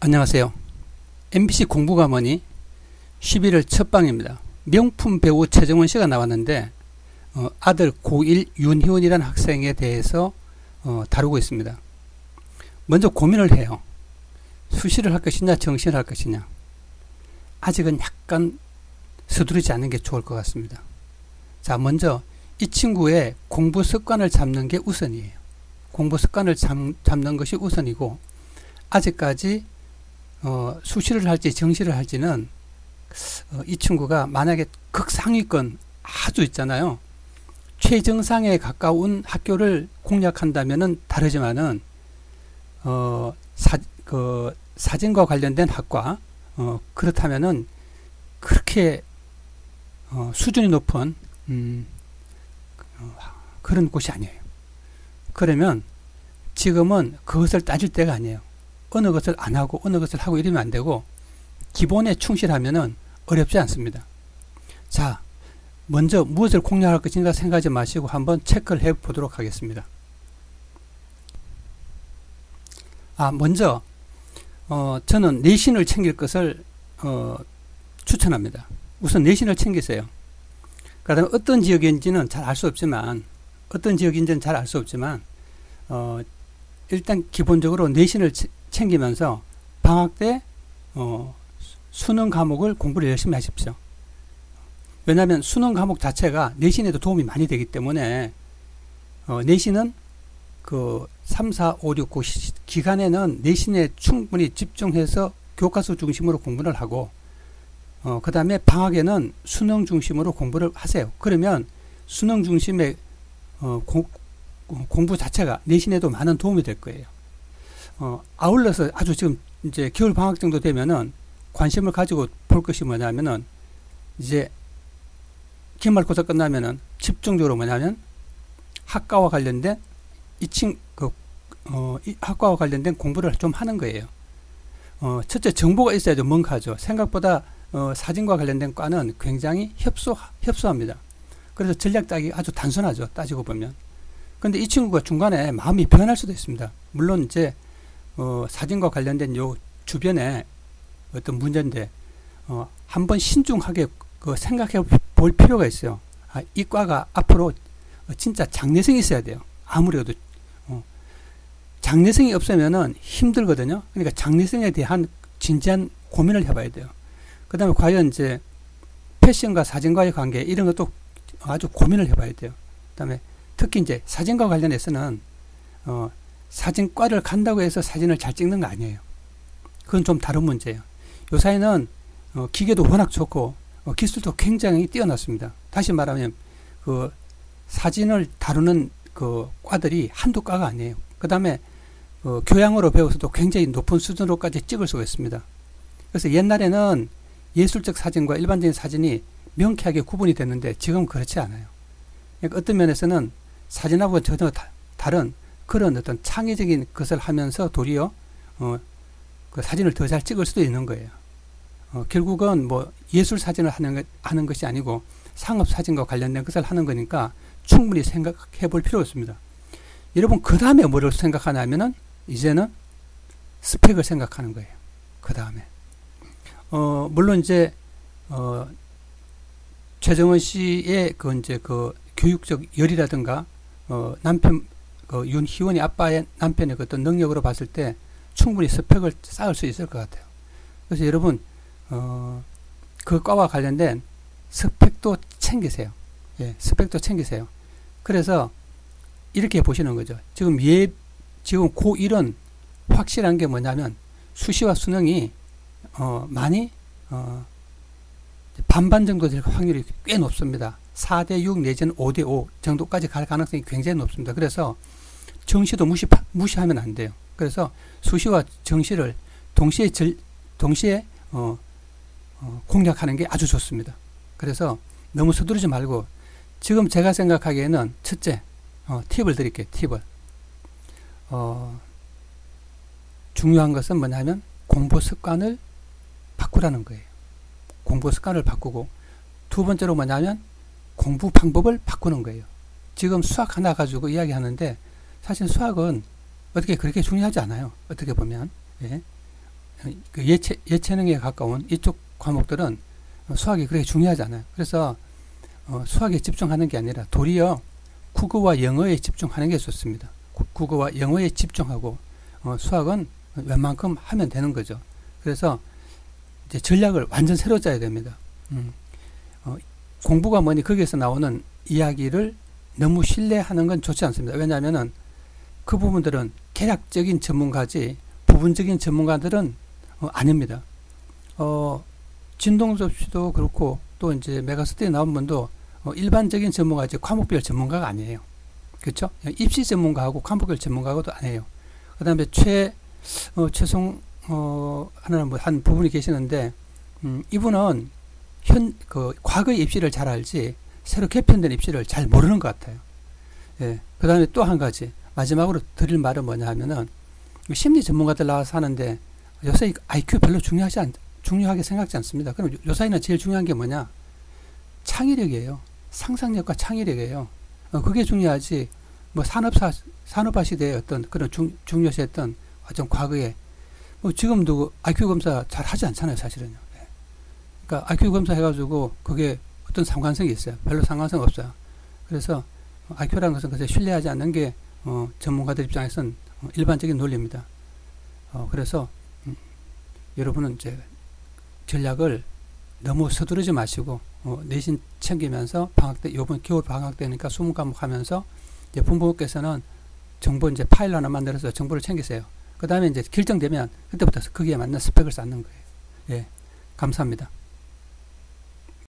안녕하세요. MBC 공부가머니 11월 첫방입니다. 명품 배우 최정원 씨가 나왔는데 아들 고1 윤희원이라는 학생에 대해서 다루고 있습니다. 먼저 고민을 해요. 수시를 할 것이냐 정시를 할 것이냐. 아직은 약간 서두르지 않는 게 좋을 것 같습니다. 자, 먼저 이 친구의 공부 습관을 잡는 게 우선이에요. 공부 습관을 잡는 것이 우선이고, 아직까지 수시를 할지 정시를 할지는 이 친구가 만약에 극상위권 아주 있잖아요. 최정상에 가까운 학교를 공략한다면은 다르지만은 사진과 관련된 학과 그렇다면은 그렇게 수준이 높은 그런 곳이 아니에요. 그러면 지금은 그것을 따질 때가 아니에요. 어느 것을 안 하고 어느 것을 하고 이러면 안 되고 기본에 충실하면은 어렵지 않습니다. 자, 먼저 무엇을 공략할 것인가 생각하지 마시고 한번 체크를 해 보도록 하겠습니다. 먼저 저는 내신을 챙길 것을 추천합니다. 우선 내신을 챙기세요. 그 다음에 어떤 지역인지는 잘 알 수 없지만 일단 기본적으로 내신을 챙기면서 방학 때 수능 과목을 공부를 열심히 하십시오. 왜냐하면 수능 과목 자체가 내신에도 도움이 많이 되기 때문에 내신은 그 3, 4, 5, 6, 9 기간에는 내신에 충분히 집중해서 교과서 중심으로 공부를 하고 그 다음에 방학에는 수능 중심으로 공부를 하세요. 그러면 수능 중심의 공부 자체가 내신에도 많은 도움이 될 거예요. 아울러서 아주 지금 이제 겨울 방학 정도 되면은 관심을 가지고 볼 것이 뭐냐면은 이제 기말고사 끝나면은 집중적으로 뭐냐면 학과와 관련된 학과와 관련된 공부를 좀 하는 거예요. 첫째 정보가 있어야죠. 뭔가 하죠. 생각보다 사진과 관련된 과는 굉장히 협소합니다. 그래서 전략 짜기 아주 단순하죠. 따지고 보면. 근데 이 친구가 중간에 마음이 변할 수도 있습니다. 물론 이제 사진과 관련된 요 주변에 어떤 문제인데 한번 신중하게 생각해 볼 필요가 있어요. 이 과가 앞으로 진짜 장래성이 있어야 돼요. 아무래도 장래성이 없으면은 힘들거든요. 그러니까 장래성에 대한 진지한 고민을 해봐야 돼요. 그 다음에 과연 이제 패션과 사진과의 관계 이런 것도 아주 고민을 해봐야 돼요. 그 다음에 특히 이제 사진과 관련해서는 사진과를 간다고 해서 사진을 잘 찍는 거 아니에요. 그건 좀 다른 문제예요. 요사이는 기계도 워낙 좋고 기술도 굉장히 뛰어났습니다. 다시 말하면 그 사진을 다루는 그 과들이 한두 과가 아니에요. 그 다음에 교양으로 배워서도 굉장히 높은 수준으로까지 찍을 수가 있습니다. 그래서 옛날에는 예술적 사진과 일반적인 사진이 명쾌하게 구분이 됐는데 지금은 그렇지 않아요. 그러니까 어떤 면에서는 사진하고 전혀 다른 그런 어떤 창의적인 것을 하면서 도리어 그 사진을 더 잘 찍을 수도 있는 거예요. 결국은 뭐 예술 사진을 하는 것이 아니고 상업 사진과 관련된 것을 하는 거니까 충분히 생각해 볼 필요가 있습니다. 여러분 그 다음에 뭐를 생각하냐면은 이제는 스펙을 생각하는 거예요. 그 다음에 물론 이제 최정원 씨의 그 이제 그 교육적 열이라든가 남편 윤희원이 아빠의 남편의 그 어떤 능력으로 봤을 때 충분히 스펙을 쌓을 수 있을 것 같아요. 그래서 여러분 그 과와 관련된 스펙도 챙기세요. 예, 스펙도 챙기세요. 그래서 이렇게 보시는 거죠. 지금 고1은 확실한 게 뭐냐면 수시와 수능이 많이 반반 정도 될 확률이 꽤 높습니다. 4대 6 내지는 5대 5 정도까지 갈 가능성이 굉장히 높습니다. 그래서 정시도 무시하면 안 돼요. 그래서 수시와 정시를 동시에 공략하는 게 아주 좋습니다. 그래서 너무 서두르지 말고 지금 제가 생각하기에는 첫째 팁을 드릴게요. 팁을 중요한 것은 뭐냐면 공부 습관을 바꾸라는 거예요. 공부 습관을 바꾸고 두 번째로 뭐냐면 공부 방법을 바꾸는 거예요. 지금 수학 하나 가지고 이야기하는데 사실 수학은 어떻게 그렇게 중요하지 않아요. 어떻게 보면. 예. 그 예체능에 가까운 이쪽 과목들은 수학이 그렇게 중요하지 않아요. 그래서 수학에 집중하는 게 아니라 도리어 국어와 영어에 집중하는 게 좋습니다. 국어와 영어에 집중하고 수학은 웬만큼 하면 되는 거죠. 그래서 이제 전략을 완전 새로 짜야 됩니다. 공부가 뭐니 거기에서 나오는 이야기를 너무 신뢰하는 건 좋지 않습니다. 왜냐하면은 그 부분들은 개략적인 전문가지 부분적인 전문가들은 아닙니다. 진동섭 씨도 그렇고 또 이제 메가스터디 나온 분도 일반적인 전문가지 과목별 전문가가 아니에요. 그렇죠? 입시 전문가하고 과목별 전문가하고도 아니에요. 그 다음에 최송 하나는 뭐 한 부분이 계시는데 이분은 과거의 입시를 잘 알지 새로 개편된 입시를 잘 모르는 것 같아요. 예. 그 다음에 또 한 가지 마지막으로 드릴 말은 뭐냐 하면은 심리 전문가들 나와서 하는데 요새 IQ 별로 중요하게 생각지 않습니다. 그럼 요사이는 제일 중요한 게 뭐냐? 창의력이에요. 상상력과 창의력이에요. 그게 중요하지. 뭐 산업화 시대의 어떤 그런 중요시했던 어떤 과거에 지금도 IQ 검사 잘 하지 않잖아요, 사실은요. 그러니까 IQ 검사 해가지고 그게 어떤 상관성이 있어요. 별로 상관성 없어요. 그래서 IQ라는 것은 그래서 신뢰하지 않는 게 전문가들 입장에서는 일반적인 논리입니다. 그래서 여러분은 이제 전략을 너무 서두르지 마시고 내신 챙기면서 방학 때 이번 겨울 방학 때니까 20과목 하면서 이제 부모께서는 정보 이제 파일 하나 만들어서 정보를 챙기세요. 그 다음에 이제 결정되면 그때부터 거기에 맞는 스펙을 쌓는 거예요. 예, 감사합니다.